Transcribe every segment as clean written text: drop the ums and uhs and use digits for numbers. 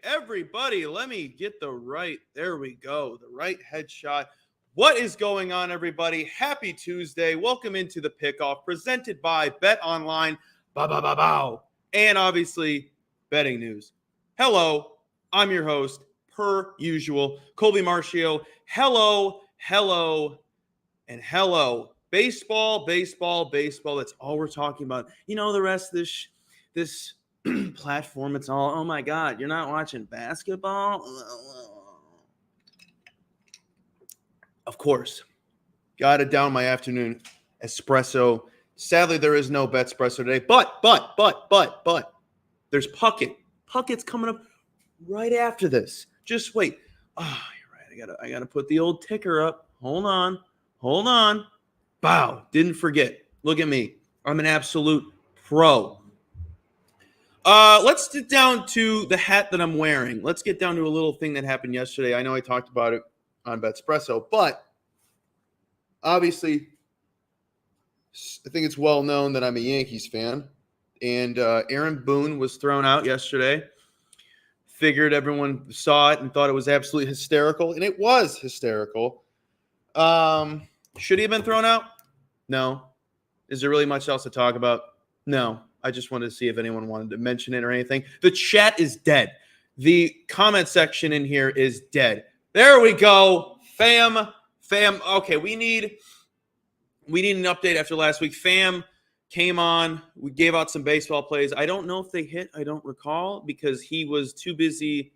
everybody, let me get there we go, the right headshot. What is going on, everybody? Happy Tuesday. Welcome into the Pickoff, presented by BetOnline. Bow. And obviously, betting news. Hello, I'm your host, per usual, Colby Marcio. Hello, and hello. Baseball. That's all we're talking about. You know, the rest of this platform, it's all, oh my God, you're not watching basketball? Of course. Got it down my afternoon espresso. Sadly, there is no Betspresso today, but there's Puckett. Puckett's coming up right after this. Just wait. Oh, you're right. I gotta put the old ticker up. Hold on. Wow, didn't forget. Look at me. I'm an absolute pro. Let's get down to the hat that I'm wearing. Let's get down to a little thing that happened yesterday. I know I talked about it on Betspresso, but obviously, I think it's well known that I'm a Yankees fan, and Aaron Boone was thrown out yesterday. Figured everyone saw it and thought it was absolutely hysterical, and it was hysterical. Should he have been thrown out? No. Is there really much else to talk about? No. I just wanted to see if anyone wanted to mention it or anything. The chat is dead. The comment section in here is dead. There we go. Fam. Okay, we need an update after last week. Fam came on. We gave out some baseball plays. I don't know if they hit. I don't recall because he was too busy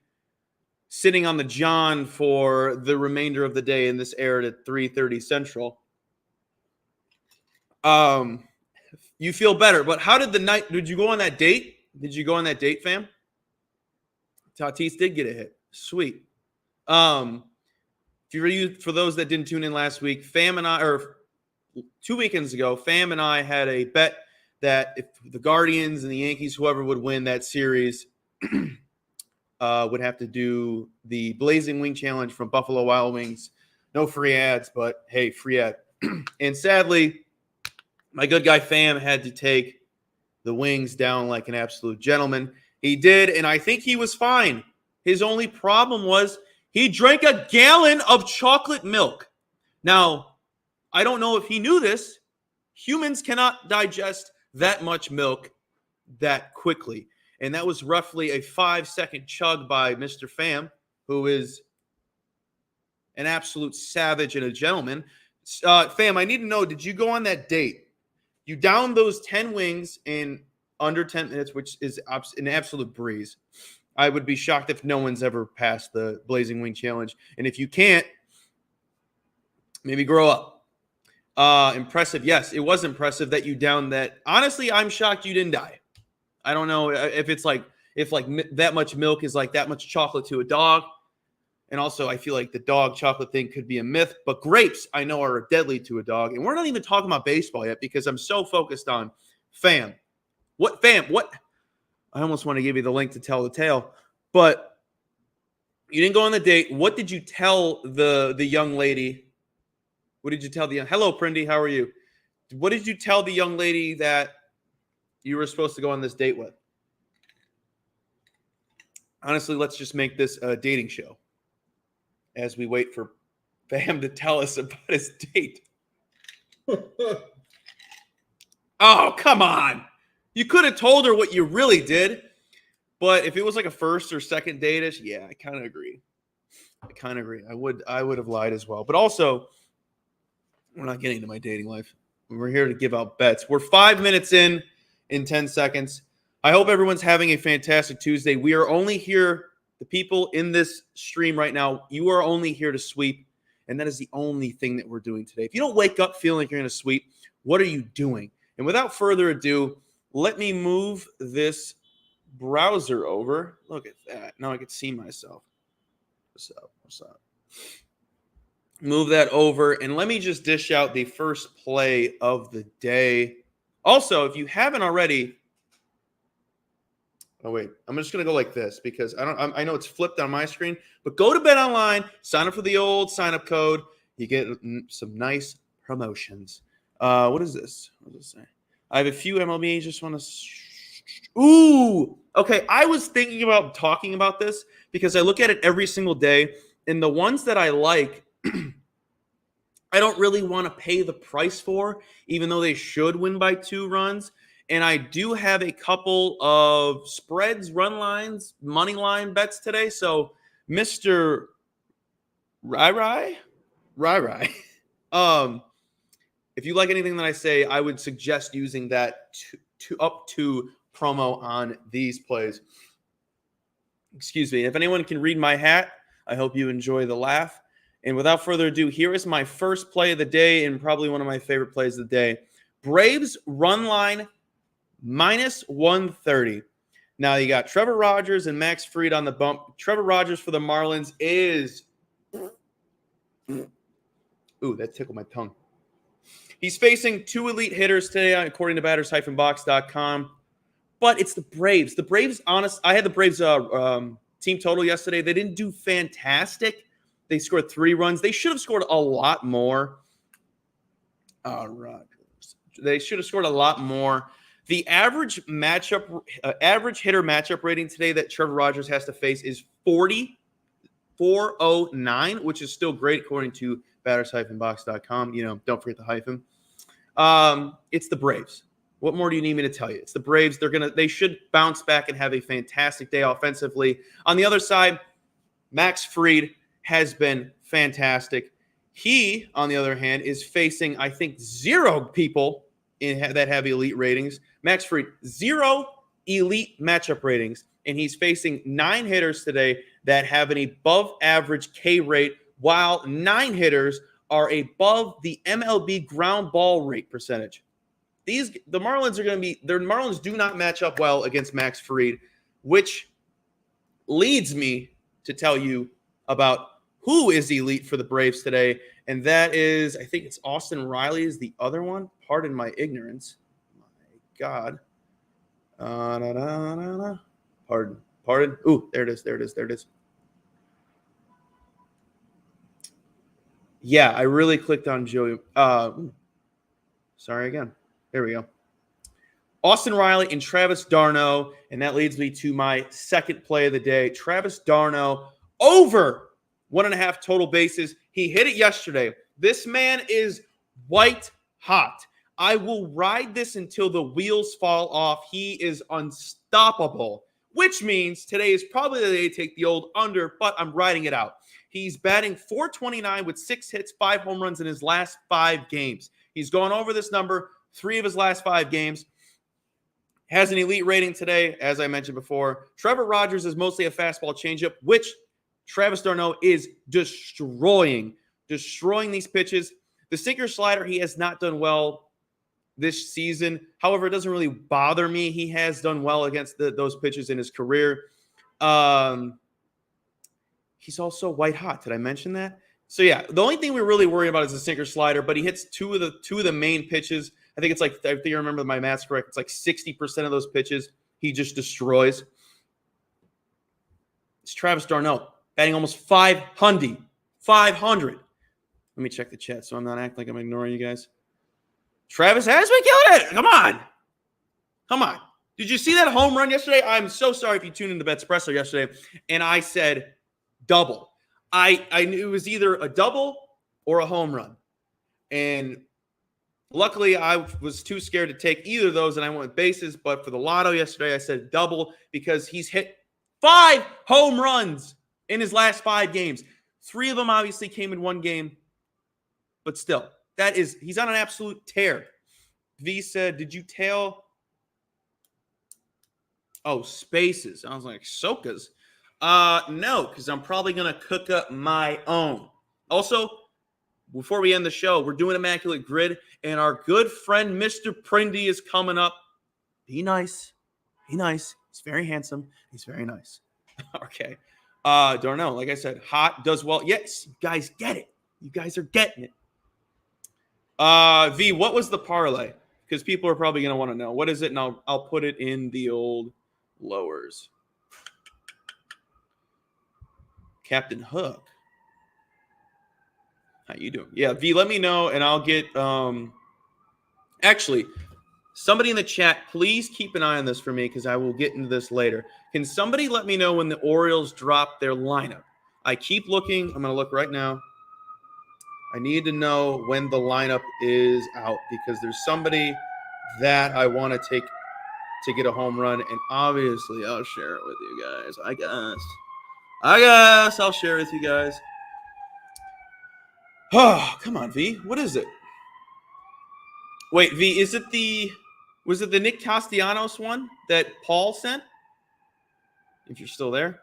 sitting on the John for the remainder of the day, and this aired at 3:30 Central. You feel better, but how did you go on that date? Did you go on that date, fam? Tatis did get a hit. Sweet. For those that didn't tune in last week, Fam and I, or 2 weekends ago, Fam and I had a bet that if the Guardians and the Yankees, whoever would win that series, would have to do the Blazing Wing Challenge from Buffalo Wild Wings. No free ads, but hey, free ad. And sadly, my good guy Fam had to take the Wings down like an absolute gentleman. He did, and I think he was fine. His only problem was he drank a gallon of chocolate milk. Now, I don't know if he knew this. Humans cannot digest that much milk that quickly. And that was roughly a 5-second chug by Mr. Fam, who is an absolute savage and a gentleman. Fam, I need to know, did you go on that date? You downed those 10 wings in under 10 minutes, which is an absolute breeze. I would be shocked if no one's ever passed the Blazing Wing Challenge. And if you can't, maybe grow up. Impressive. Yes, it was impressive that you downed that. Honestly, I'm shocked you didn't die. I don't know if it's like that much milk is like that much chocolate to a dog. And also, I feel like the dog chocolate thing could be a myth. But grapes, I know, are deadly to a dog. And we're not even talking about baseball yet because I'm so focused on Fam. What? I almost want to give you the link to tell the tale. But you didn't go on the date. What did you tell the young lady? What did you tell hello, Prindy, how are you? What did you tell the young lady that you were supposed to go on this date with? Honestly, let's just make this a dating show as we wait for Fam to tell us about his date. Oh, come on. You could have told her what you really did. But if it was like a first or second date-ish, yeah, I kind of agree. I would have lied as well. But also, we're not getting to my dating life. We're here to give out bets. We're 5 minutes in 10 seconds. I hope everyone's having a fantastic Tuesday. We are only here, the people in this stream right now, you are only here to sweep, and that is the only thing that we're doing today. If you don't wake up feeling like you're going to sweep, what are you doing? And without further ado, let me move this browser over. Look at that. Now I can see myself. What's up? Move that over, and let me just dish out the first play of the day. Also, if you haven't already, oh wait, I'm just gonna go like this because I know it's flipped on my screen, but go to BetOnline, sign up for the old sign-up code. You get some nice promotions. What is this? What does it say? I have a few MLB. Just want to Ooh. Okay, I was thinking about talking about this because I look at it every single day, and the ones that I like, I don't really want to pay the price for, even though they should win by 2 runs. And I do have a couple of spreads, run lines, money line bets today. So, Mr. Rai, if you like anything that I say, I would suggest using that up to promo on these plays. Excuse me. If anyone can read my hat, I hope you enjoy the laugh. And without further ado, here is my first play of the day and probably one of my favorite plays of the day. Braves run line minus 130. Now you got Trevor Rogers and Max Fried on the bump. Trevor Rogers for the Marlins is... Ooh, that tickled my tongue. He's facing 2 elite hitters today, according to batters-box.com. But it's the Braves. The Braves, I had the Braves team total yesterday. They didn't do fantastic. They scored 3 runs. They should have scored a lot more. Rogers. They should have scored a lot more. The average hitter matchup rating today that Trevor Rogers has to face is 409, which is still great according to batters-box.com. Don't forget the hyphen. It's the Braves. What more do you need me to tell you? It's the Braves. They should bounce back and have a fantastic day offensively. On the other side, Max Fried has been fantastic. He, on the other hand, is facing, I think, 0 people that have elite ratings. Max Fried, 0 elite matchup ratings, and he's facing 9 hitters today that have an above average K rate, while 9 hitters are above the MLB ground ball rate percentage. The Marlins Marlins do not match up well against Max Fried, which leads me to tell you about who is elite for the Braves today, and that is, I think it's Austin Riley is the other one. Pardon my ignorance. My God. Pardon. Ooh, there it is. Yeah, I really clicked on Joey. Sorry again. There we go. Austin Riley and Travis d'Arnaud, and that leads me to my second play of the day. Travis d'Arnaud over 1.5 total bases. He hit it yesterday. This man is white hot. I will ride this until the wheels fall off. He is unstoppable, which means today is probably the day to take the old under, but I'm riding it out. He's batting .429 with 6 hits, 5 home runs in his last 5 games. He's gone over this number 3 of his last 5 games. Has an elite rating today, as I mentioned before. Trevor Rogers is mostly a fastball changeup, which Travis d'Arnaud is destroying these pitches. The sinker slider, he has not done well this season. However, it doesn't really bother me. He has done well against those pitches in his career. He's also white hot. Did I mention that? So yeah, the only thing we're really worried about is the sinker slider, but he hits two of the main pitches. I think I remember my math's correct. It's like 60% of those pitches he just destroys. It's Travis d'Arnaud batting almost 500. 500. Let me check the chat so I'm not acting like I'm ignoring you guys. Travis has been killing it. Come on. Did you see that home run yesterday? I'm so sorry if you tuned into BetSpresso yesterday and I said double. I knew it was either a double or a home run. And luckily, I was too scared to take either of those, and I went with bases. But for the lotto yesterday, I said double because he's hit 5 home runs in his last 5 games. 3 of them obviously came in 1 game. But still, he's on an absolute tear. V said, did you tail? Oh, spaces. I was like, Sokas. No, because I'm probably going to cook up my own. Also, before we end the show, we're doing Immaculate Grid, and our good friend Mr. Prindy is coming up. Be nice. He's very handsome. He's very nice. Okay. d'Arnaud, like I said, hot, does well. Yes, you guys get it. You guys are getting it. V, what was the parlay? Because people are probably going to want to know. What is it? And I'll put it in the old lowers. Captain Hook. How you doing? Yeah, V, let me know, and I'll get actually, Somebody in the chat, please keep an eye on this for me because I will get into this later. Can somebody let me know when the Orioles drop their lineup? I keep looking. I'm going to look right now. I need to know when the lineup is out because there's somebody that I want to take to get a home run, and obviously I'll share it with you guys. I guess I'll share it with you guys. Oh, come on, V. What is it? Wait, V, was it the Nick Castellanos one that Paul sent? If you're still there.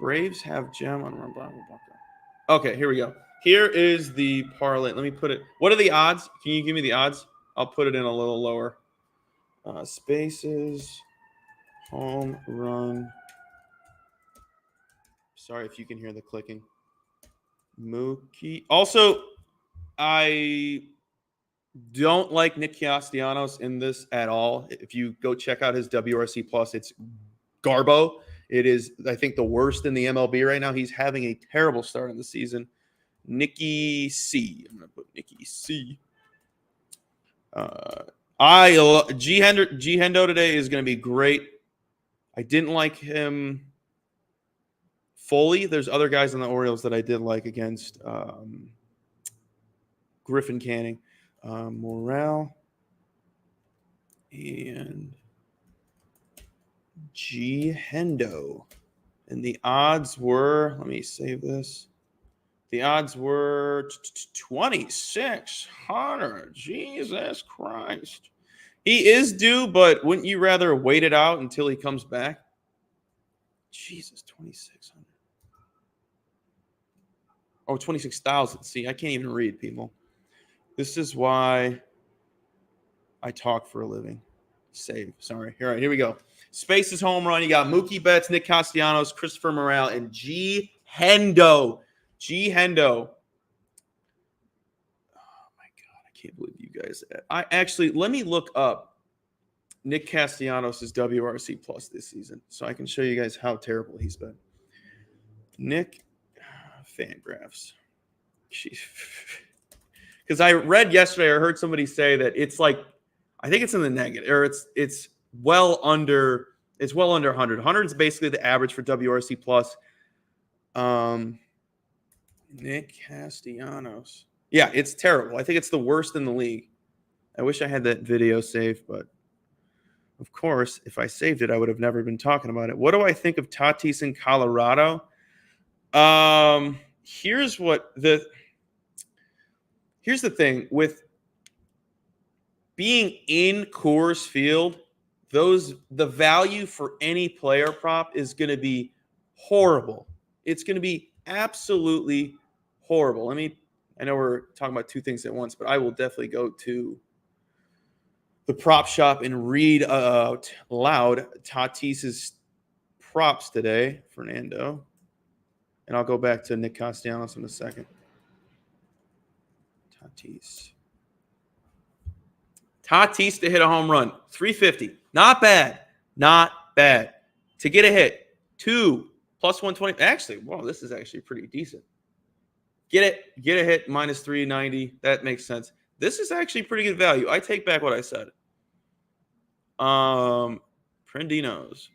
Braves have Gem on run. Okay, here we go. Here is the parlay. Let me put it. What are the odds? Can you give me the odds? I'll put it in a little lower. Spaces, home run. Sorry if you can hear the clicking. Mookie. Also, I don't like Nick Castellanos in this at all. If you go check out his WRC Plus, it's garbo. It is, I think, the worst in the MLB right now. He's having a terrible start in the season. Nicky C. I'm going to put Nicky C. G Hendo today is going to be great. I didn't like him fully. There's other guys on the Orioles that I did like against Griffin Canning. Morale and G Hendo. And the odds were, let me save this. The odds were 2,600. Jesus Christ. He is due, but wouldn't you rather wait it out until he comes back? Jesus, 2,600. Oh, 26,000. See, I can't even read, people. This is why I talk for a living. Save. Sorry. All right, here we go. Spaces home run. You got Mookie Betts, Nick Castellanos, Christopher Morale, and G Hendo. G Hendo. Oh, my God. I can't believe you guys. Let me look up Nick Castellanos' WRC Plus this season so I can show you guys how terrible he's been. Nick Fangraphs. Because I read yesterday or heard somebody say that it's like, I think it's in the negative, or it's well under 100. 100 is basically the average for WRC Plus. Nick Castellanos. Yeah, it's terrible. I think it's the worst in the league. I wish I had that video saved, but of course, if I saved it, I would have never been talking about it. What do I think of Tatis in Colorado? Here's the thing with being in Coors Field, the value for any player prop is going to be horrible. It's going to be absolutely horrible. I know we're talking about two things at once, but I will definitely go to the prop shop and read out loud Tatis's props today, Fernando. And I'll go back to Nick Castellanos in a second. Tatis to hit a home run, 350. Not bad. Not bad. To get a hit, 2 plus 120. Actually, wow, this is actually pretty decent. Get a hit, minus 390. That makes sense. This is actually pretty good value. I take back what I said. Prindy knows.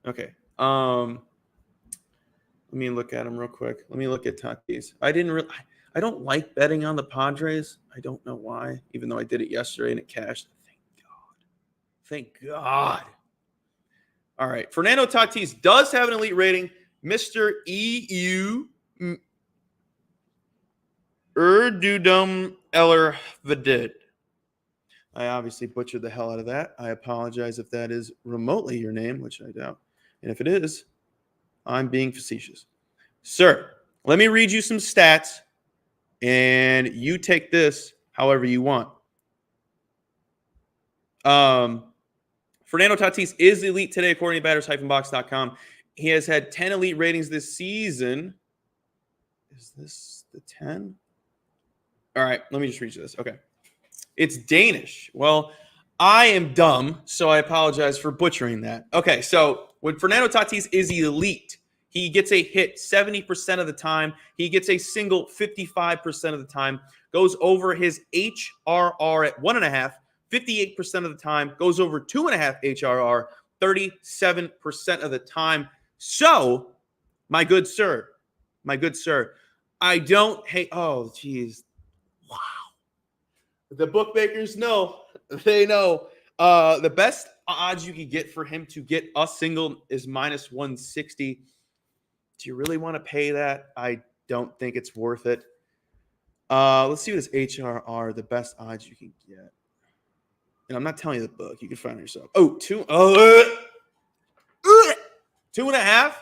Okay. Let me look at him real quick. Let me look at Tatis. I don't like betting on the Padres. I don't know why, even though I did it yesterday and it cashed. Thank God. All right. Fernando Tatis does have an elite rating. Mr. EU Erdudum Eller Vedid. I obviously butchered the hell out of that. I apologize if that is remotely your name, which I doubt. And if it is, I'm being facetious. Sir, let me read you some stats, and you take this however you want. Fernando Tatis is elite today, according to batters-box.com. He has had 10 elite ratings this season. Is this the 10? All right, let me just read you this. Okay. It's Danish. Well, I am dumb, so I apologize for butchering that. Okay, so when Fernando Tatis is elite, He gets a hit 70% of the time. He gets a single 55% of the time. Goes over his HRR at 1.5, 58% of the time. Goes over 2.5 HRR, 37% of the time. So, my good sir, I don't hate. Oh, geez. Wow. The bookmakers know. They know. The best odds you can get for him to get a single is minus 160. Do you really want to pay that? I don't think it's worth it. Let's see what his HRR, the best odds you can get. And I'm not telling you the book. You can find it yourself. Oh, 2.5.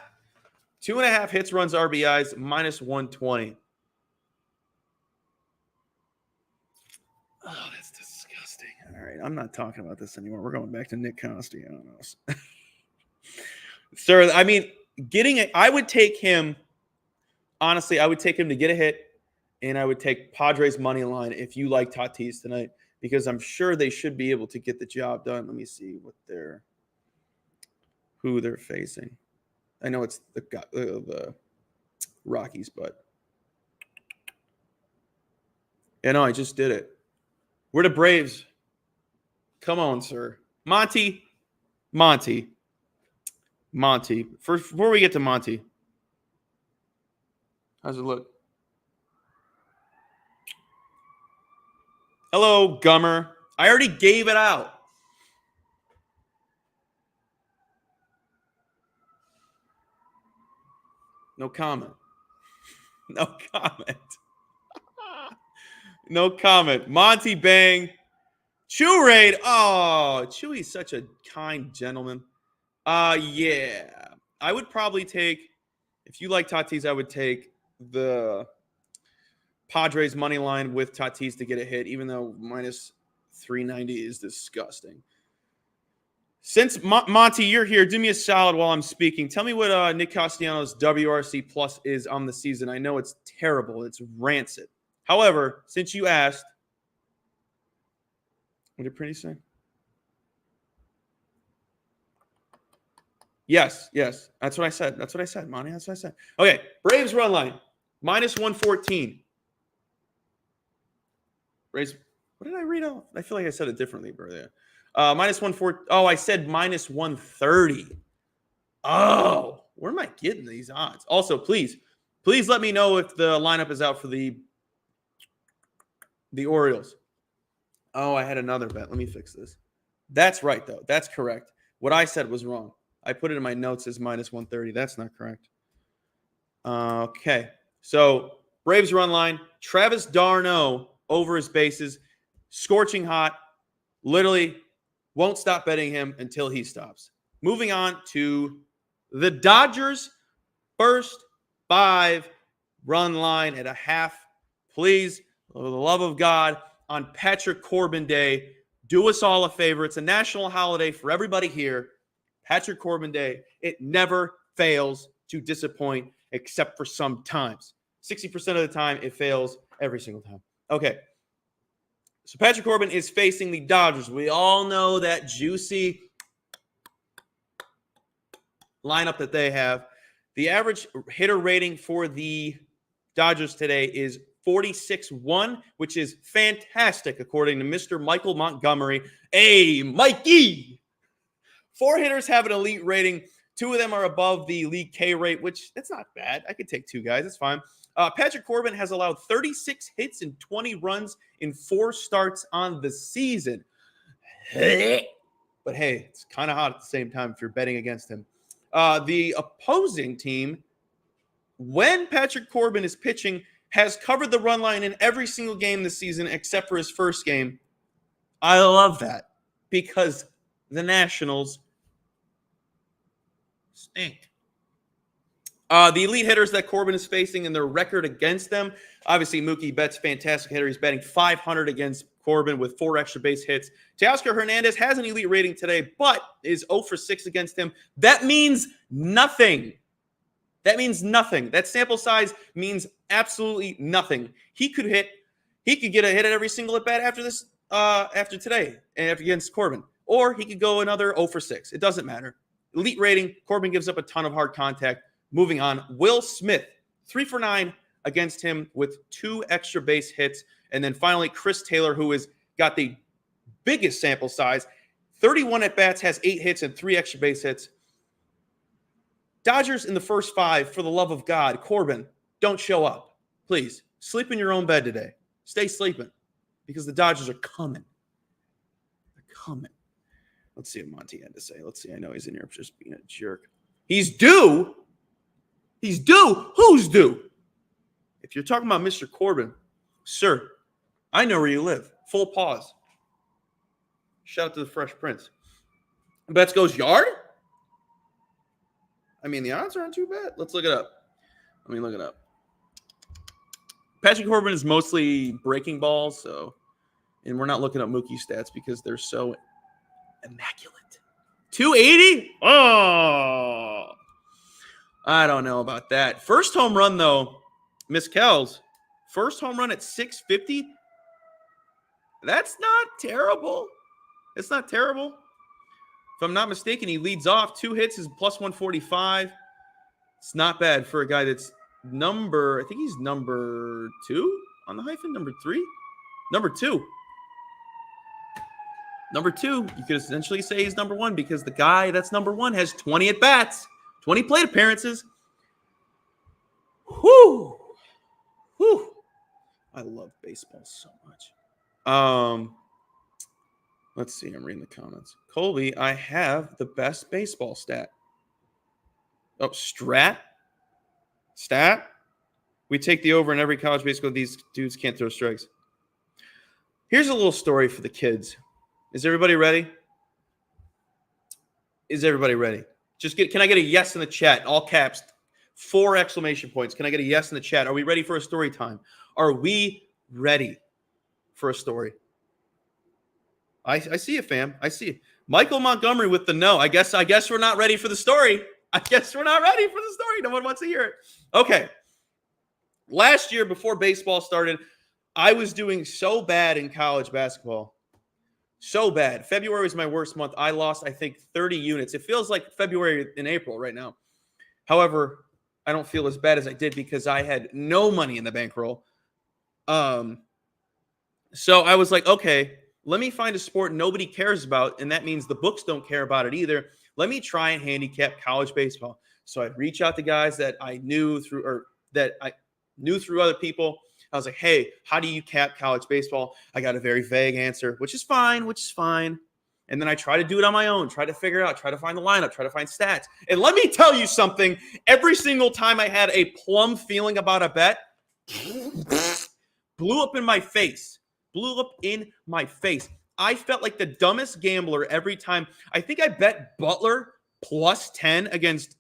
2.5 hits, runs, RBIs, minus 120. Oh, that's disgusting. All right, I'm not talking about this anymore. We're going back to Nick Castellanos. Sir, I mean, I would take him, honestly, I would take him to get a hit, and I would take Padres money line if you like Tatis tonight, because I'm sure they should be able to get the job done. Let me see who they're facing. I know it's the Rockies, but I just did it. We're the Braves. Come on, sir. Monty. Before we get to Monty, how's it look? Hello, Gummer. I already gave it out. No comment. No comment. Monty Bang. Chew Raid. Oh, Chewy's such a kind gentleman. Yeah. I would probably take, if you like Tatis, I would take the Padres money line with Tatis to get a hit, even though minus 390 is disgusting. Since Monty, you're here, do me a solid while I'm speaking. Tell me what Nick Castellanos' WRC plus is on the season. I know it's terrible. It's rancid. However, since you asked, what did Pretty say? Yes. That's what I said. Monty. That's what I said. Okay, Braves run line, minus 114. Braves, what did I read off? I feel like I said it differently earlier. Minus 140. Oh, I said minus 130. Oh, where am I getting these odds? Also, please let me know if the lineup is out for the Orioles. Oh, I had another bet. Let me fix this. That's right, though. That's correct. What I said was wrong. I put it in my notes as minus 130. That's not correct. Okay. So, Braves run line. Travis d'Arnaud over his bases. Scorching hot. Literally won't stop betting him until he stops. Moving on to the Dodgers' first 5 run line at a half. Please, for the love of God, on Patrick Corbin Day, do us all a favor. It's a national holiday for everybody here. Patrick Corbin Day, it never fails to disappoint except for sometimes. 60% of the time, it fails every single time. Okay. So Patrick Corbin is facing the Dodgers. We all know that juicy lineup that they have. The average hitter rating for the Dodgers today is 46-1, which is fantastic, according to Mr. Michael Montgomery. Hey, Mikey! 4 hitters have an elite rating. 2 of them are above the league K rate, which that's not bad. I could take 2 guys. That's fine. Patrick Corbin has allowed 36 hits and 20 runs in 4 starts on the season. But hey, it's kind of hot at the same time if you're betting against him. The opposing team, when Patrick Corbin is pitching, has covered the run line in every single game this season except for his first game. I love that because the Nationals stink. The elite hitters that Corbin is facing and their record against them, obviously Mookie Betts, fantastic hitter. He's batting .500 against Corbin with 4 extra base hits. Teoscar Hernandez has an elite rating today, but is 0 for 6 against him. That means nothing. That sample size means absolutely nothing. He could get a hit at every single at bat after today against Corbin, or he could go another 0 for 6. It doesn't matter. Elite rating, Corbin gives up a ton of hard contact. Moving on, Will Smith, 3 for 9 against him with 2 extra base hits. And then finally, Chris Taylor, who has got the biggest sample size, 31 at-bats, has 8 hits and 3 extra base hits. Dodgers in the first 5, for the love of God, Corbin, don't show up. Please, sleep in your own bed today. Stay sleeping because the Dodgers are coming. They're coming. Let's see what Monty had to say. Let's see. I know he's in here just being a jerk. He's due. He's due. Who's due? If you're talking about Mr. Corbin, sir, I know where you live. Full pause. Shout out to the Fresh Prince. Betts goes yard? I mean, the odds aren't too bad. Let's look it up. Let me look it up. Patrick Corbin is mostly breaking balls, and we're not looking up Mookie stats because they're so immaculate. 280? Oh, I don't know about that. First home run, though, Miss Kells, first home run at 650. That's not terrible. It's not terrible. If I'm not mistaken, he leads off. 2 hits is plus 145. It's not bad for a guy that's I think he's number 2 on the hyphen, number 3? Number 2. Number 2, you could essentially say he's number 1 because the guy that's number 1 has 20 at-bats, 20 plate appearances. Whew. Whew. I love baseball so much. Let's see. I'm reading the comments. Colby, I have the best baseball stat. Oh, Stat? We take the over in every college baseball. These dudes can't throw strikes. Here's a little story for the kids. Is everybody ready? Is everybody ready? Can I get a yes in the chat? All caps, 4 exclamation points. Can I get a yes in the chat? Are we ready for a story time? Are we ready for a story? I see you, fam. I see you. Michael Montgomery with the no. I guess we're not ready for the story. I guess we're not ready for the story. No one wants to hear it. Okay. Last year, before baseball started, I was doing so bad in college basketball. So bad. February was my worst month. I lost, I think, 30 units. It feels like February and April right now. However, I don't feel as bad as I did because I had no money in the bankroll. So I was like, okay, let me find a sport nobody cares about, and that means the books don't care about it either. Let me try and handicap college baseball. So I'd reach out to guys that I knew through other people. I was like, hey, how do you cap college baseball? I got a very vague answer, which is fine. And then I try to do it on my own, try to figure it out, try to find the lineup, try to find stats. And let me tell you something. Every single time I had a plum feeling about a bet, blew up in my face. I felt like the dumbest gambler every time. I think I bet Butler plus 10 against,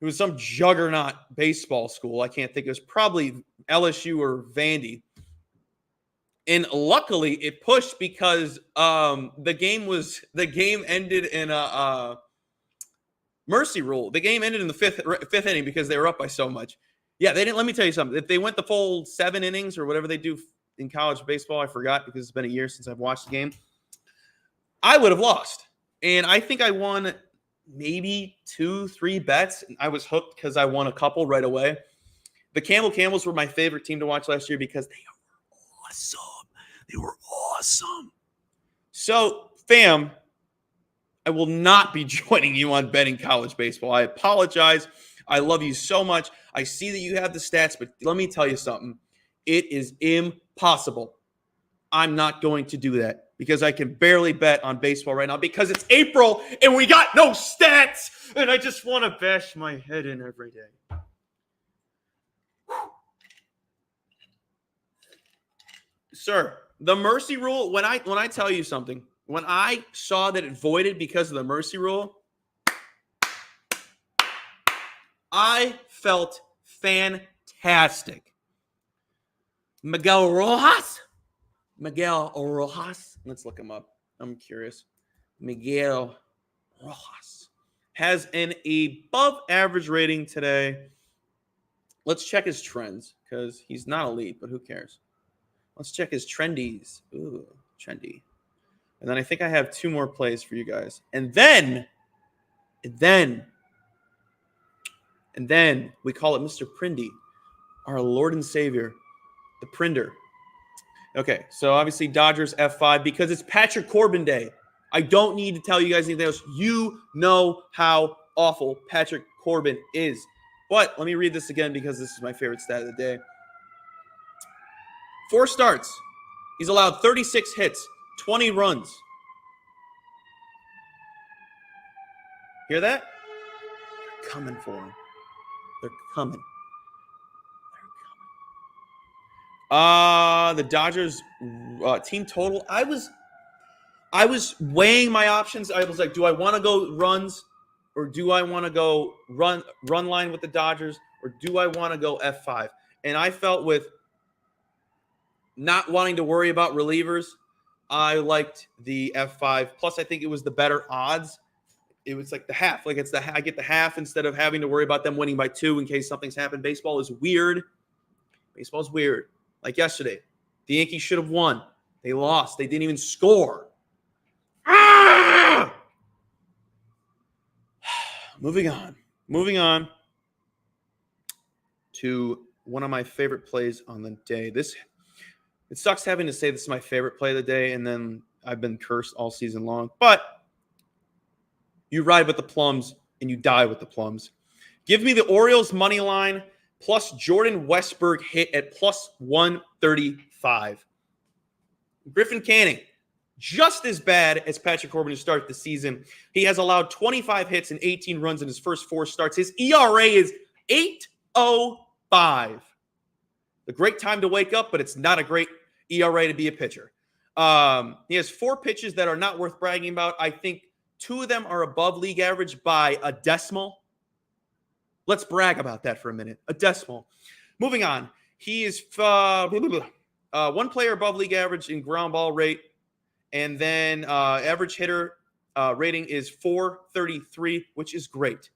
it was some juggernaut baseball school. I can't think. It was probably LSU or Vandy. And luckily it pushed because the game ended in a mercy rule. The game ended in the fifth inning because they were up by so much. Yeah, they didn't. Let me tell you something. If they went the full 7 innings or whatever they do in college baseball, I forgot because it's been a year since I've watched the game, I would have lost. And I think I won maybe 2-3 bets. And I was hooked because I won a couple right away. The Camels were my favorite team to watch last year because they were awesome. They were awesome. So, fam, I will not be joining you on betting college baseball. I apologize. I love you so much. I see that you have the stats, but let me tell you something. It is impossible. I'm not going to do that because I can barely bet on baseball right now because it's April and we got no stats and I just want to bash my head in every day. Sir, the mercy rule, when I tell you something, when I saw that it voided because of the mercy rule, I felt fantastic. Miguel Rojas. Let's look him up. I'm curious. Miguel Rojas has an above average rating today. Let's check his trends because he's not elite, but who cares? Let's check his trendies. Ooh, trendy. And then I think I have 2 more plays for you guys. And then And then we call it Mr. Prindy, our Lord and Savior, the Prinder. Okay, so obviously Dodgers F5 because it's Patrick Corbin Day. I don't need to tell you guys anything else. You know how awful Patrick Corbin is. But let me read this again because this is my favorite stat of the day. 4 starts. He's allowed 36 hits, 20 runs. Hear that? They're coming for him. They're coming. The Dodgers team total. I was weighing my options. I was like, do I want to go runs, or do I want to go run line with the Dodgers, or do I want to go F5? And I felt with not wanting to worry about relievers, I liked the F5. Plus, I think it was the better odds. It was like the half. Like I get the half instead of having to worry about them winning by 2 in case something's happened. Baseball is weird. Baseball's weird. Like yesterday, the Yankees should have won. They lost. They didn't even score. Ah! Moving on to one of my favorite plays on the day. It sucks having to say this is my favorite play of the day, and then I've been cursed all season long. But you ride with the Plums, and you die with the Plums. Give me the Orioles money line plus Jordan Westburg hit at plus 135. Griffin Canning, just as bad as Patrick Corbin to start the season. He has allowed 25 hits and 18 runs in his first 4 starts. His ERA is 8.05. A great time to wake up, but it's not a great ERA to be a pitcher. He has 4 pitches that are not worth bragging about. I think 2 of them are above league average by a decimal. Let's brag about that for a minute. A decimal. Moving on. He is one player above league average in ground ball rate. And then average hitter rating is 433, which is great.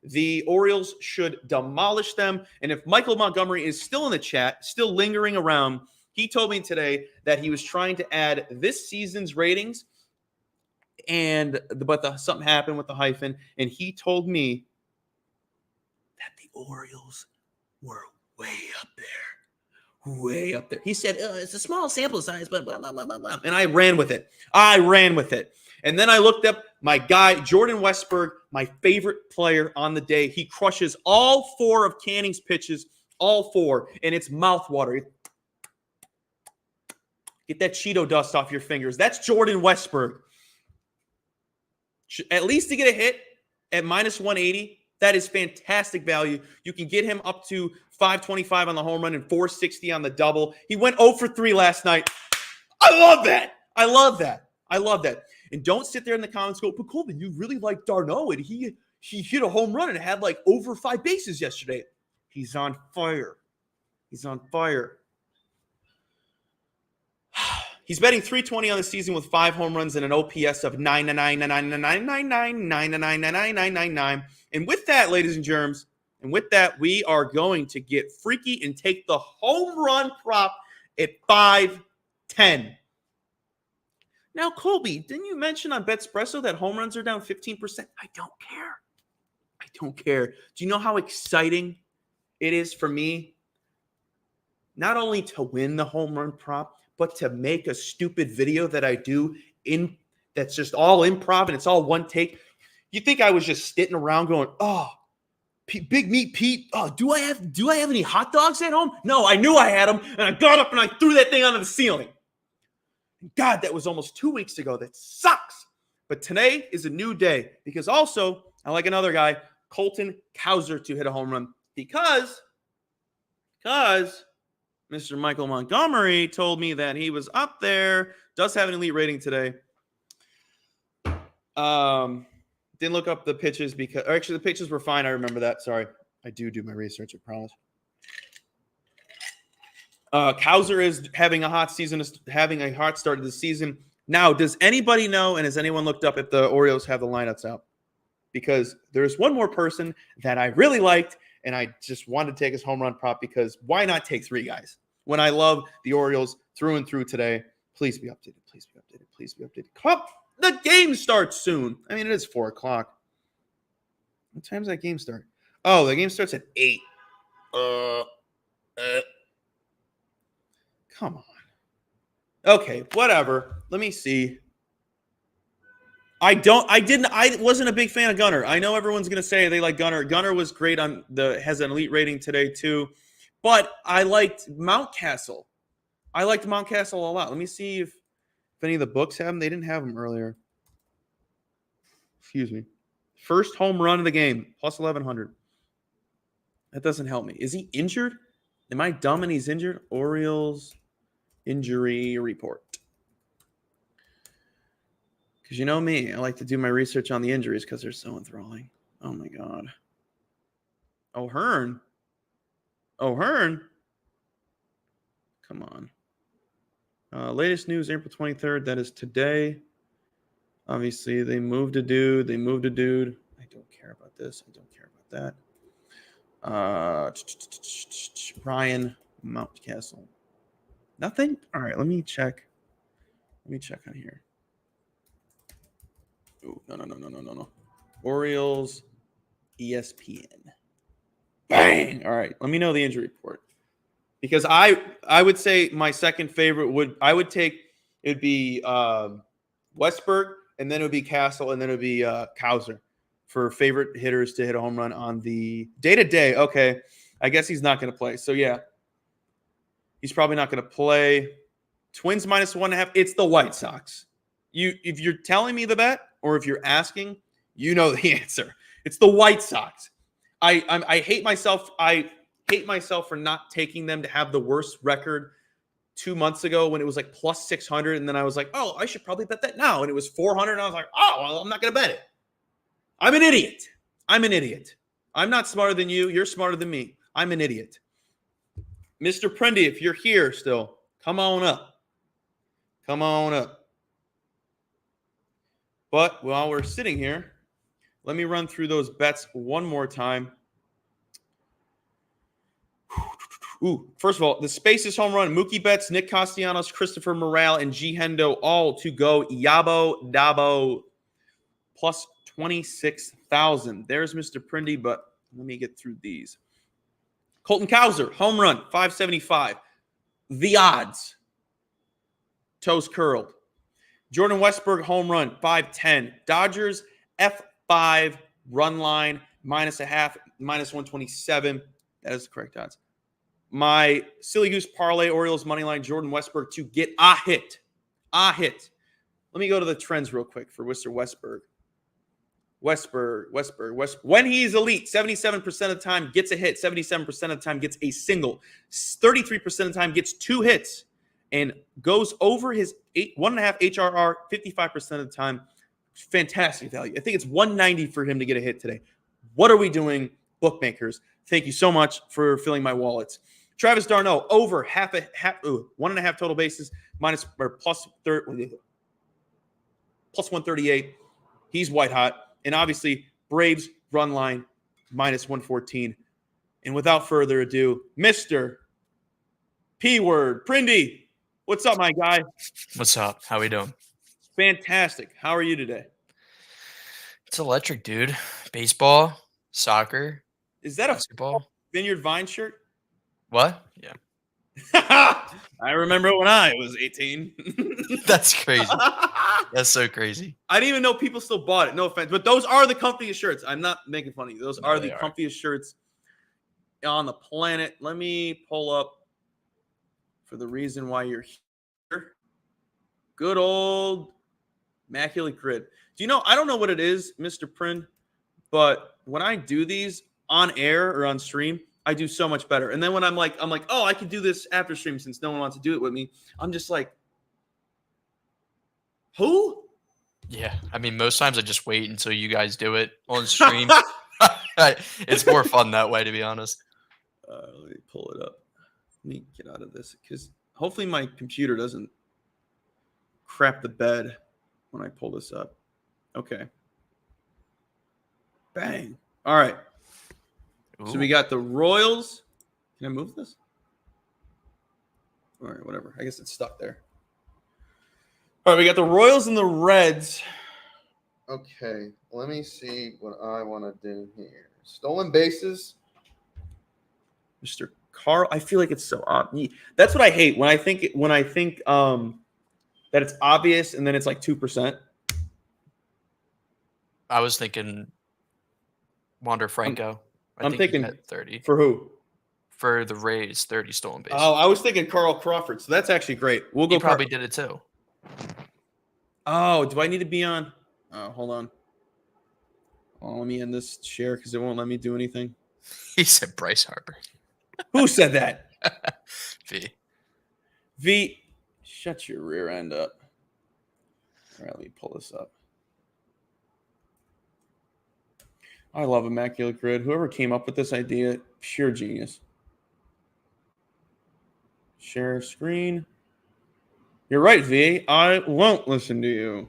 The Orioles should demolish them. And if Michael Montgomery is still in the chat, still lingering around, he told me today that he was trying to add this season's ratings, but something happened with the hyphen, and he told me that the Orioles were way up there. Way up there. He said, it's a small sample size, but blah, blah, blah, blah, blah. And I ran with it. And then I looked up my guy, Jordan Westburg, my favorite player on the day. He crushes all 4 of Canning's pitches, all 4, and it's mouthwater. Get that Cheeto dust off your fingers. That's Jordan Westburg. At least to get a hit at minus 180, that is fantastic value. You can get him up to 525 on the home run and 460 on the double. He went 0 for 3 last night. I love that. And don't sit there in the comments and go, but Colvin, you really like d'Arnaud, and he hit a home run and had like over 5 bases yesterday. He's on fire. He's batting .320 on the season with 5 home runs and an OPS of 9999999999999. And with that, ladies and germs, we are going to get freaky and take the home run prop at 510. Now, Colby, didn't you mention on BetSpresso that home runs are down 15%? I don't care. Do you know how exciting it is for me not only to win the home run prop, but to make a stupid video that I do that's just all improv and it's all one take? You think I was just sitting around going, oh, Big Meat Pete, oh, do I have any hot dogs at home? No, I knew I had them, and I got up and I threw that thing onto the ceiling. God, that was almost 2 weeks ago. That sucks. But today is a new day because also, I like another guy, Colton Cowser, to hit a home run because Mr. Michael Montgomery told me that he was up there, does have an elite rating today. Didn't look up the pitches actually the pitches were fine. I remember that. Sorry. I do my research, I promise. Cowser is having a hot start of the season. Now, does anybody know, and has anyone looked up if the Orioles have the lineups out? Because there's one more person that I really liked, and I just wanted to take his home run prop because why not take 3 guys? When I love the Orioles through and through today, please be updated. Come, the game starts soon. I mean, it is 4 o'clock. What time does that game start? Oh, the game starts at 8. Come on. Okay, whatever. Let me see. I wasn't a big fan of Gunnar. I know everyone's gonna say they like Gunnar. Gunnar was great has an elite rating today too. But I liked Mountcastle. I liked Mountcastle a lot. Let me see if any of the books have them. They didn't have them earlier. Excuse me. First home run of the game, plus 1,100. That doesn't help me. Is he injured? Am I dumb and he's injured? Orioles injury report. Because you know me, I like to do my research on the injuries because they're so enthralling. Oh, my God. O'Hearn? Come on. Latest news, April 23rd. That is today. Obviously, they moved a dude. I don't care about this. I don't care about that. Ryan Mountcastle. Nothing? All right, let me check. On here. Ooh, no. Orioles, ESPN. Bang! All right, let me know the injury report. Because I would say my second favorite would be Westberg, and then it would be Castle, and then it would be Kauser for favorite hitters to hit a home run on the day-to-day. Okay, I guess he's not going to play. So, yeah, he's probably not going to play. Twins minus 1.5. It's the White Sox. If you're telling me the bet, or if you're asking, you know the answer. It's the White Sox. I hate myself. I hate myself for not taking them to have the worst record 2 months ago when it was like plus 600. And then I was like, oh, I should probably bet that now. And it was 400. And I was like, oh, well, I'm not going to bet it. I'm an idiot. I'm not smarter than you. You're smarter than me. I'm an idiot. Mr. Prendy, if you're here still, come on up. But while we're sitting here, let me run through those bets one more time. Ooh, first of all, the Spaces home run, Mookie Betts, Nick Castellanos, Christopher Morale, and G. Hendo all to go. Yabo Dabo plus 26,000. There's Mr. Prindy, but let me get through these. Colton Cowser, home run, 575. The odds. Toes curled. Jordan Westberg, home run, 510. Dodgers, F5 run line, -0.5, -127. That is the correct odds. My Silly Goose parlay, Orioles money line, Jordan Westberg to get a hit. Let me go to the trends real quick for Mr. Westberg. Westberg. When he's elite, 77% of the time gets a hit, 77% of the time gets a single, 33% of the time gets 2 hits, and goes over his 1.5 HRR 55% of the time. Fantastic value. I think it's 190 for him to get a hit today. What are we doing, bookmakers? Thank you so much for filling my wallets. Travis d'Arnaud, over 1.5 total bases, plus 138. He's white hot. And obviously, Braves run line, -114. And without further ado, Mr. P-word, Prindy. What's up, my guy? What's up? How we doing? Fantastic. How are you today? It's electric, dude. Baseball, soccer. Is that basketball? A Vineyard Vine shirt? What? Yeah. I remember when I was 18. That's crazy. That's so crazy. I didn't even know people still bought it. No offense. But those are the comfiest shirts. I'm not making fun of you. Those are the comfiest shirts on the planet. Let me pull up for the reason why you're here. Good old Immaculate Grid. Do you know, I don't know what it is, Mr. Prin, but when I do these on air or on stream, I do so much better. And then when I'm like, oh, I could do this after stream since no one wants to do it with me. I'm just like, who? Yeah. I mean, most times I just wait until you guys do it on stream. It's more fun that way, to be honest. Let me pull it up. Let me get out of this because hopefully my computer doesn't crap the bed when I pull this up. Okay. Bang. All right. Ooh. So we got the Royals. Can I move this? All right, whatever. I guess it's stuck there. All right, we got the Royals and the Reds. Okay, let me see what I want to do here. Stolen bases. Mr. Carl, I feel like it's so obvious. That's what I hate when I think that it's obvious and then it's like 2%. I was thinking Wander Franco. I'm think he thinking had 30 for who? for the Rays. 30 stolen bases. Oh, I was thinking Carl Crawford. So that's actually great. We'll go. He probably did it too. Oh, do I need to be on? Oh, hold on. Oh, let me end this share because it won't let me do anything. He said Bryce Harper. Who said that? V. Shut your rear end up. All right, let me pull this up. I love Immaculate Grid. Whoever came up with this idea, pure genius. Share screen. You're right, V. I won't listen to you.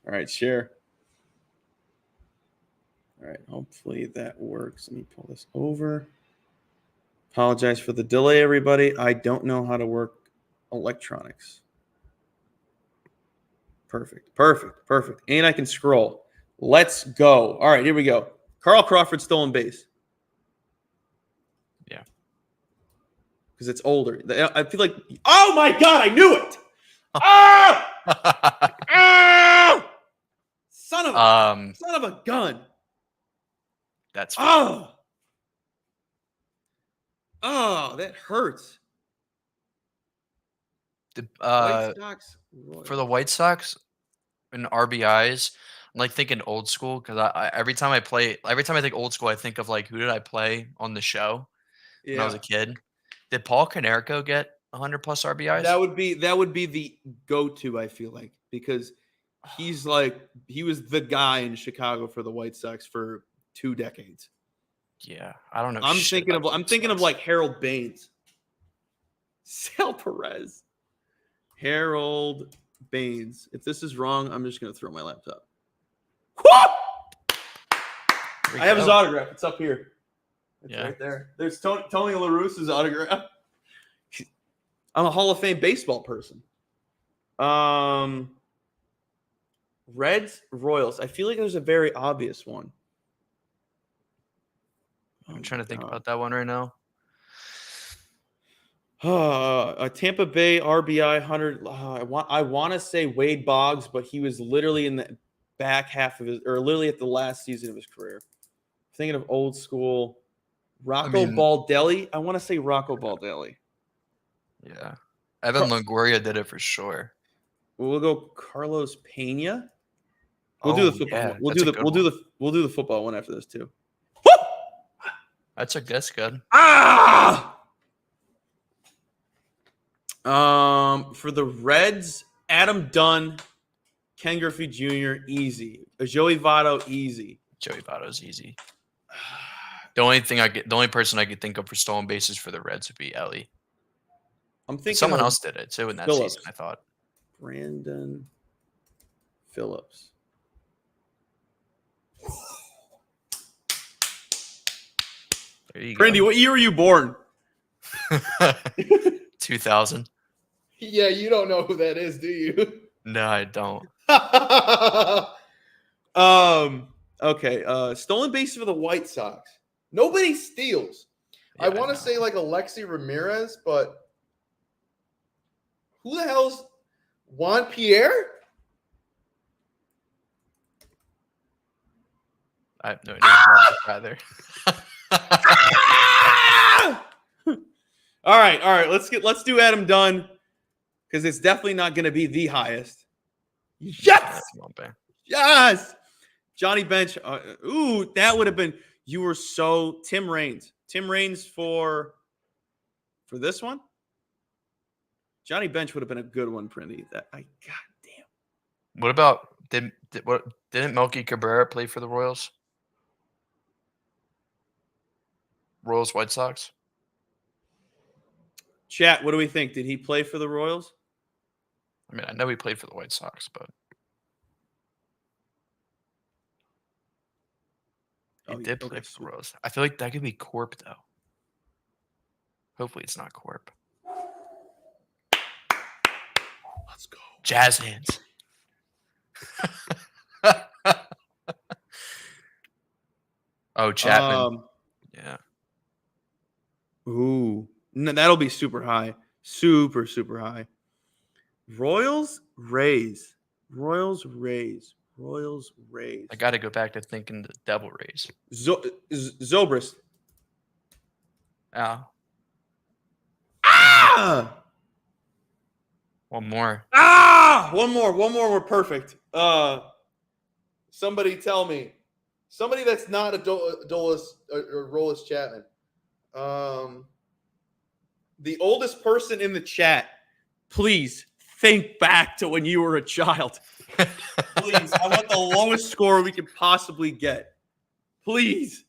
All right, share. All right, hopefully that works. Let me pull this over. Apologize for the delay, everybody. I don't know how to work electronics. Perfect. And I can scroll. Let's go. All right, here we go. Carl Crawford stolen base. Yeah. Because it's older. I feel like, oh my God, I knew it. Ah! Ah! Son of a gun. That's Oh, that hurts. White Sox, for the White Sox and RBIs, I'm like thinking old school because every time I think old school, I think of like who did I play on the show when I was a kid? Did Paul Konerko get 100 plus RBIs? That would be the go-to, I feel like, because he was the guy in Chicago for the White Sox for 2 decades. Yeah, I don't know. I'm thinking of like Harold Baines, Sal Perez, Harold Baines. If this is wrong, I'm just gonna throw my laptop. I have his autograph. It's up here. It's right there. There's Tony La Russa's autograph. I'm a Hall of Fame baseball person. Reds, Royals. I feel like there's a very obvious one. I'm trying to think about that one right now. Tampa Bay RBI 100. I want to say Wade Boggs, but he was literally in the back half of literally at the last season of his career. Thinking of old school, Baldelli. I want to say Rocco Baldelli. Yeah, Evan Longoria did it for sure. We'll go Carlos Pena. We'll do the football. Yeah, we'll do the football one after this too. That's good. For the Reds, Adam Dunn, Ken Griffey Jr. easy. Joey Votto easy. Joey Votto's easy. The only person I could think of for stolen bases for the Reds would be Ellie. I'm thinking someone else did it too in that season. I thought Brandon Phillips. There you Brandy, go. what year were you born? 2000. Yeah, you don't know who that is, do you? No, I don't. Okay. Stolen bases for the White Sox. Nobody steals. Yeah, I want to say like Alexi Ramirez, but who the hell's Juan Pierre? I have no idea either. All right. Let's do Adam Dunn because it's definitely not going to be the highest. Yes. Yes. Johnny Bench. That would have been. You were so Tim Raines. Tim Raines for this one. Johnny Bench would have been a good one, Prindy. God damn. What about didn't Melky Cabrera play for the Royals? Royals White Sox. Chat, what do we think? Did he play for the Royals? I mean, I know he played for the White Sox, but he did play for the Royals. I feel like that could be Corp though. Hopefully, it's not Corp. Jazz hands. Oh, Chapman. Yeah. Ooh. No, that'll be super high. Super, super high. Royals, Rays. Royals, Rays. Royals, Rays. I got to go back to thinking the Devil Rays. Zobrist. Oh. Ah! One more. Ah! One more. We're perfect. Somebody tell me. Somebody that's not a Rollis Chapman. The oldest person in the chat, please think back to when you were a child. Please. I want the lowest score we could possibly get. Please.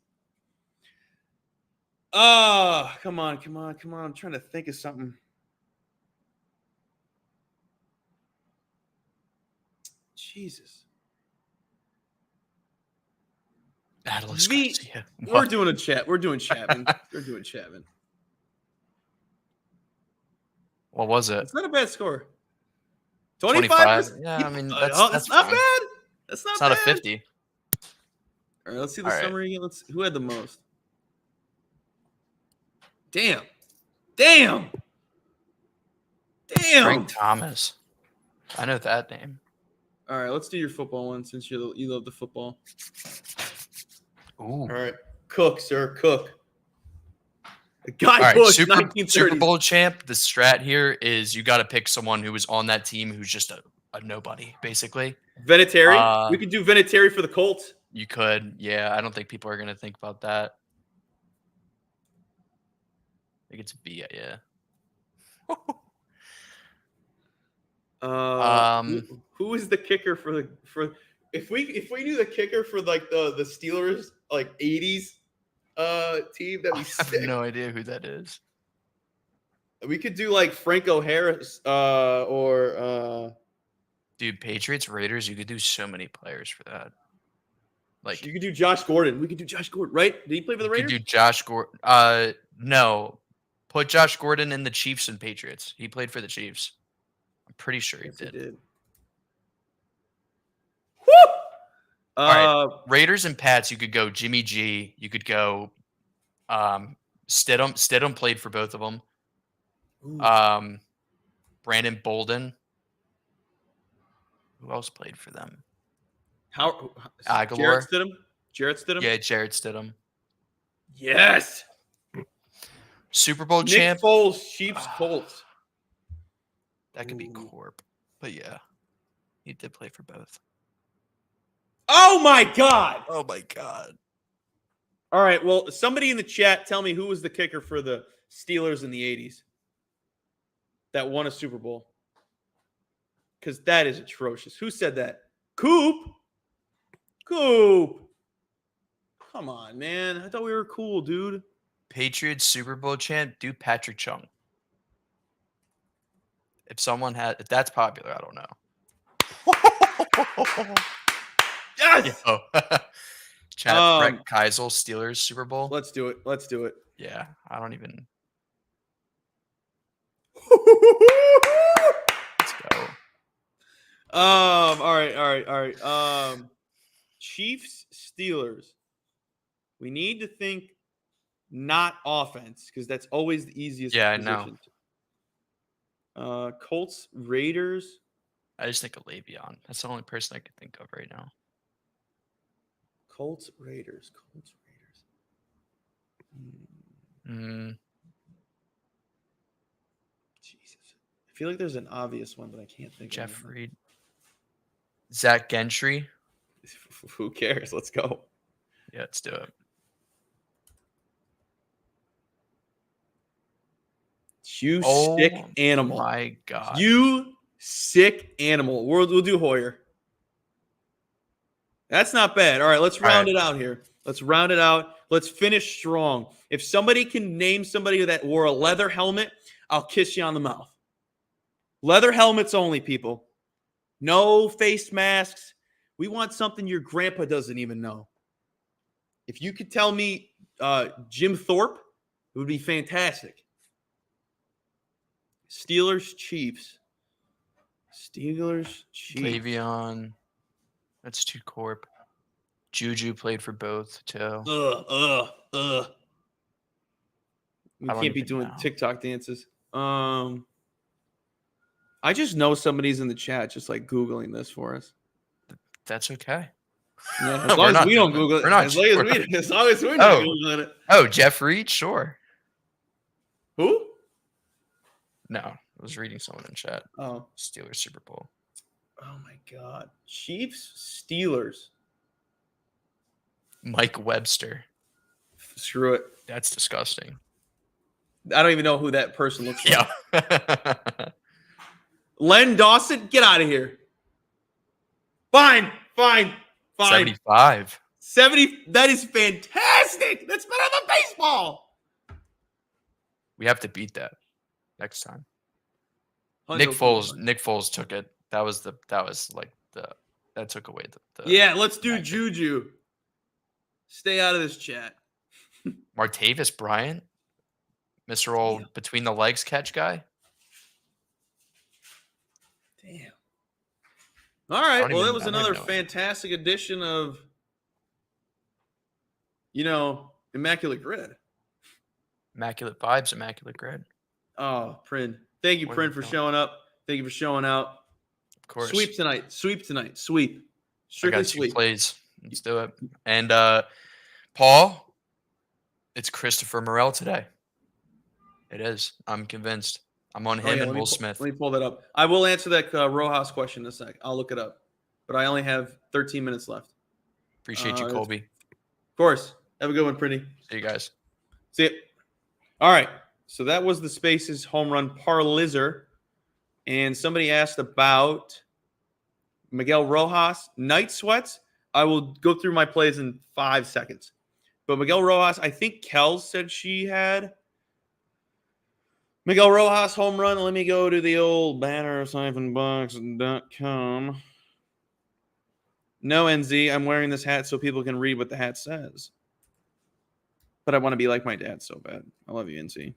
Come on. I'm trying to think of something. Jesus. Atlas Garcia. We're doing a chat. We're doing Chapman. What was it? It's not a bad score. 25? Yeah, I mean, that's not fine. bad. That's not It's bad. not a 50. All right, let's see the summary again. Who had the most? Damn. Frank Thomas. I know that name. All right, let's do your football one since you love the football. Ooh. All right. Cook, sir. Cook. The guy All right, Bush, Super Bowl champ. The strat here is you got to pick someone who was on that team who's just a nobody, basically. Vinatieri? We could do Vinatieri for the Colts. You could. Yeah, I don't think people are going to think about that. I think it's B, yeah. Who is the kicker for if we knew the kicker for like the Steelers like 80s team, that'd be sick. I have no idea who that is. We could do like Franco Harris or dude, Patriots, Raiders, you could do so many players for that. Like you could do Josh Gordon. We could do Josh Gordon, right? Did he play for the Raiders? You could do Josh Gordon. No. Put Josh Gordon in the Chiefs and Patriots. He played for the Chiefs. I'm pretty sure he did. Woo! All right. Raiders and Pats, you could go Jimmy G. You could go Stidham. Stidham played for both of them. Ooh. Brandon Bolden. Who else played for them? Aguilar. Jarrett Stidham? Yeah, Jarrett Stidham. Yes. Super Bowl Nick champ. Foles, Chiefs, Colts. That could be Corp. But yeah, he did play for both. Oh, my God. Oh, my God. All right, well, somebody in the chat tell me who was the kicker for the Steelers in the 80s that won a Super Bowl. Because that is atrocious. Who said that? Coop. Come on, man. I thought we were cool, dude. Patriots Super Bowl champ, do Patrick Chung. If that's popular, I don't know. Yes. Chad Brett Keisel, Steelers Super Bowl. Let's do it. Yeah, I don't even. Let's go. All right. Chiefs, Steelers. We need to think not offense because that's always the easiest. Yeah, position. I know. Colts, Raiders. I just think of Le'Veon. That's the only person I can think of right now. Colts, Raiders. Jesus. I feel like there's an obvious one, but I can't think of it. Jeff Reed. Zach Gentry. Who cares? Let's go. Yeah, let's do it. You sick animal. My God. You sick animal. We'll do Hoyer. That's not bad. All right, let's round it out here. Let's round it out. Let's finish strong. If somebody can name somebody that wore a leather helmet, I'll kiss you on the mouth. Leather helmets only, people. No face masks. We want something your grandpa doesn't even know. If you could tell me Jim Thorpe, it would be fantastic. Steelers, Chiefs. Steelers, Chiefs. Le'Veon. That's 2 corp. Juju played for both too. We I don't can't be even doing know. TikTok dances. I just know somebody's in the chat just like Googling this for us. That's okay. Yeah, as long as we don't Google it. We're not. As long as we're not Googling it. Oh, Jeff Reed? Sure. Who? No, I was reading someone in chat. Oh. Steelers Super Bowl. Oh my God. Chiefs, Steelers. Mike Webster. Screw it. That's disgusting. I don't even know who that person looks like. Yeah. Len Dawson, get out of here. Fine. 75. 70. That is fantastic. That's better than baseball. We have to beat that next time. 100%. Nick Foles took it. That took away the Yeah, let's do Juju. Stay out of this chat. Martavis Bryant, Mr. Old between the legs catch guy. Damn. All right. Well, that was another fantastic edition of, Immaculate Grid. Immaculate vibes, immaculate grid. Oh, Prin. Thank you, Prin, for showing up. Thank you for showing out. Of course. Sweep tonight. Sweep. Strictly I got 2 sweep. plays. Let's do it. And Paul, it's Christopher Morel today. It is. I'm convinced. I'm on him and Will Smith. Let me pull that up. I will answer that Rojas question in a sec. I'll look it up. But I only have 13 minutes left. Appreciate you, Colby. Of course. Have a good one, Pretty. See you guys. See it. All right. So that was the Spaces home run parlaizer. And somebody asked about Miguel Rojas night sweats. I will go through my plays in 5 seconds. But Miguel Rojas, I think Kels said she had Miguel Rojas home run. Let me go to the old banner-box.com. No, NZ, I'm wearing this hat so people can read what the hat says. But I want to be like my dad so bad. I love you, NZ.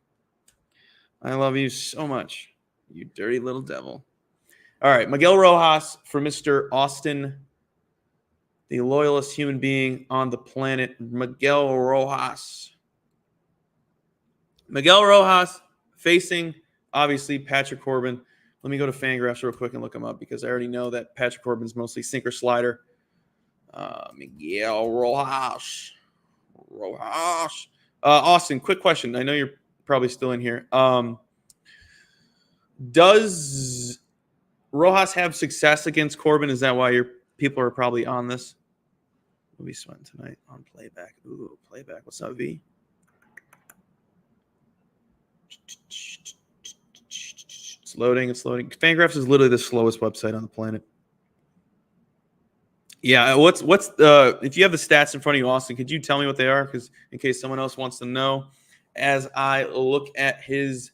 I love you so much, you dirty little devil. All right, Miguel Rojas for Mr. Austin, the loyalist human being on the planet, Miguel Rojas. Miguel Rojas facing, obviously, Patrick Corbin. Let me go to Fangraphs real quick and look him up because I already know that Patrick Corbin's mostly sinker slider. Miguel Rojas. Austin, quick question. I know you're probably still in here. Does Rojas have success against Corbin? Is that why your people are probably on this? We'll be sweating tonight on playback. Ooh, playback. What's up, V? It's loading. Fangraphs is literally the slowest website on the planet. Yeah, what's if you have the stats in front of you, Austin, could you tell me what they are? Because in case someone else wants to know, as I look at his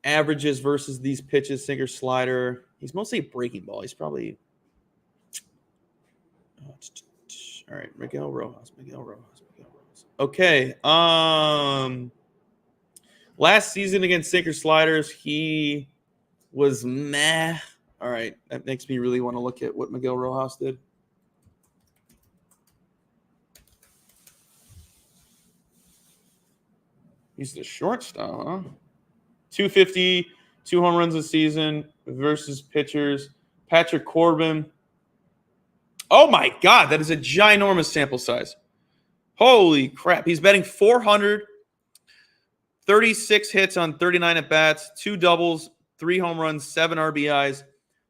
averages versus these pitches, sinker, slider, he's mostly a breaking ball. He's probably all right. Miguel Rojas. Okay. Last season against sinker sliders, he was meh. All right, that makes me really want to look at what Miguel Rojas did. He's the shortstop, huh? 250, 2 home runs a season versus pitchers. Patrick Corbin. Oh, my God, that is a ginormous sample size. Holy crap. He's batting 400, 36 hits on 39 at-bats, 2 doubles, 3 home runs, 7 RBIs.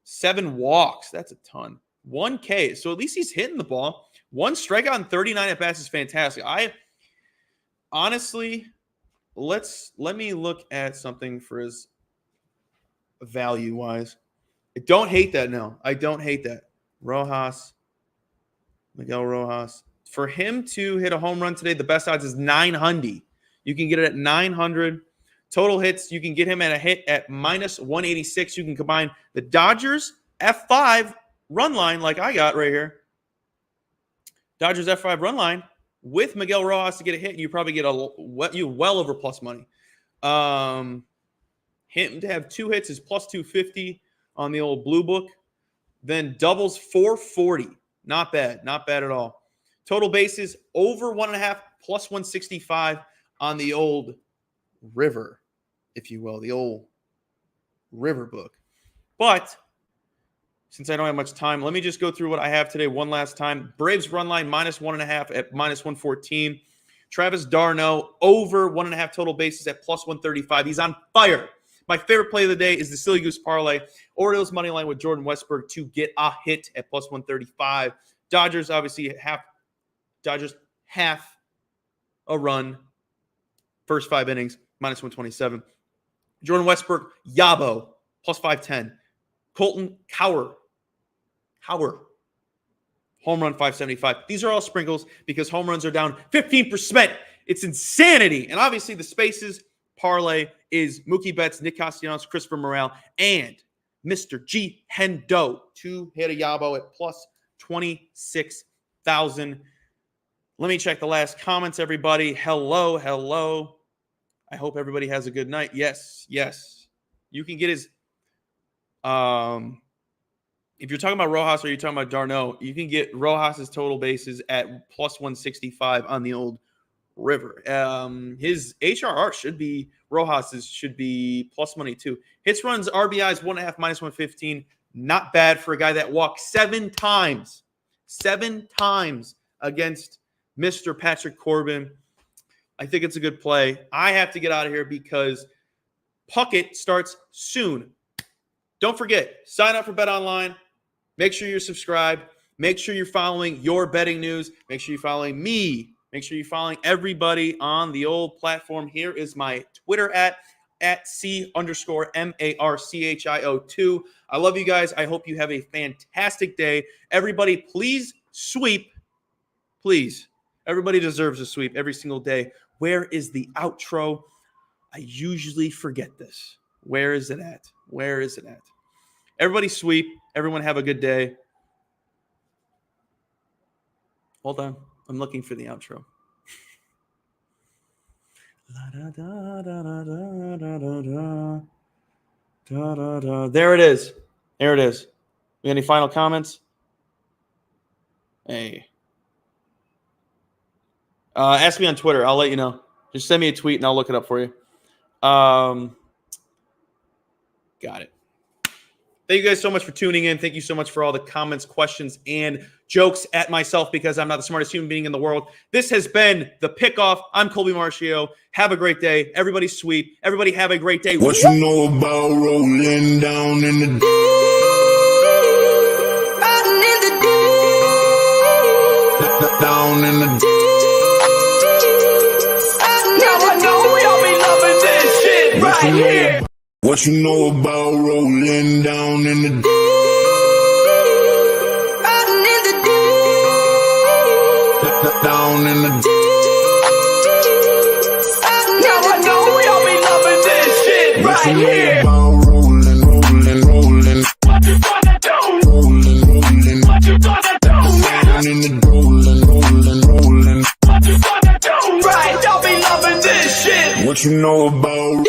7 walks. That's a ton. 1 K. So at least he's hitting the ball. 1 strikeout on 39 at bats is fantastic. I honestly, let me look at something for his value wise. I don't hate that. No, I don't hate that. Miguel Rojas. For him to hit a home run today, the best odds is 900. You can get it at 900. Total hits, you can get him at a hit at minus 186. You can combine the Dodgers F5 run line like I got right here. Dodgers F5 run line with Miguel Rojas to get a hit. You probably get well over plus money. Him to have 2 hits is plus 250. on the old blue book. Then doubles 440. Not bad. Not bad at all. Total bases over 1.5 plus 165 on the old river, if you will, the old river book. But since I don't have much time, let me just go through what I have today one last time. Braves run line minus 1.5 at minus 114. Travis d'Arnaud over 1.5 total bases at plus 135. He's on fire. My favorite play of the day is the Silly Goose Parlay. Orioles money line with Jordan Westburg to get a hit at plus 135. Dodgers obviously half a run. First 5 innings, minus 127. Jordan Westburg, Yabo, plus 510. Colton Cowher, home run 575. These are all sprinkles because home runs are down 15%. It's insanity. And obviously the spaces parlay is Mookie Betts, Nick Castellanos, Christopher Morel, and Mr. G. Hendo to hit a Yabo at plus 26,000. Let me check the last comments, everybody. Hello. I hope everybody has a good night. Yes. You can get his if you're talking about Rojas or you're talking about d'Arnaud, you can get Rojas's total bases at plus 165 on the old river. His HRR Rojas's should be plus money too. Hits, runs, RBIs 1.5 minus 115. Not bad for a guy that walked 7 times against Mr. Patrick Corbin. I think it's a good play. I have to get out of here because Puckett starts soon. Don't forget, sign up for BetOnline. Make sure you're subscribed. Make sure you're following your betting news. Make sure you're following me. Make sure you're following everybody on the old platform. Here is my Twitter at C_MARCHIO2. I love you guys. I hope you have a fantastic day. Everybody, please sweep. Please. Everybody deserves a sweep every single day. Where is the outro? I usually forget this. Where is it at? Everybody sweep. Everyone have a good day. Hold on. I'm looking for the outro. There it is. We got any final comments? Hey. Ask me on Twitter. I'll let you know. Just send me a tweet and I'll look it up for you. Got it. Thank you guys so much for tuning in. Thank you so much for all the comments, questions, and jokes at myself because I'm not the smartest human being in the world. This has been The Pickoff. I'm Colby Marcio. Have a great day. Everybody sweep. Everybody have a great day. What you know about rolling down in the deep? Down in the deep. Now I know y'all be loving this shit right here. What you know about rolling down in the deep? Down in the deep. Now I know y'all be loving this shit right here. Rolling. What you gonna do? Rolling. What you gonna do? Down in the rolling. What you gonna do? Right, y'all be loving this shit. What you know about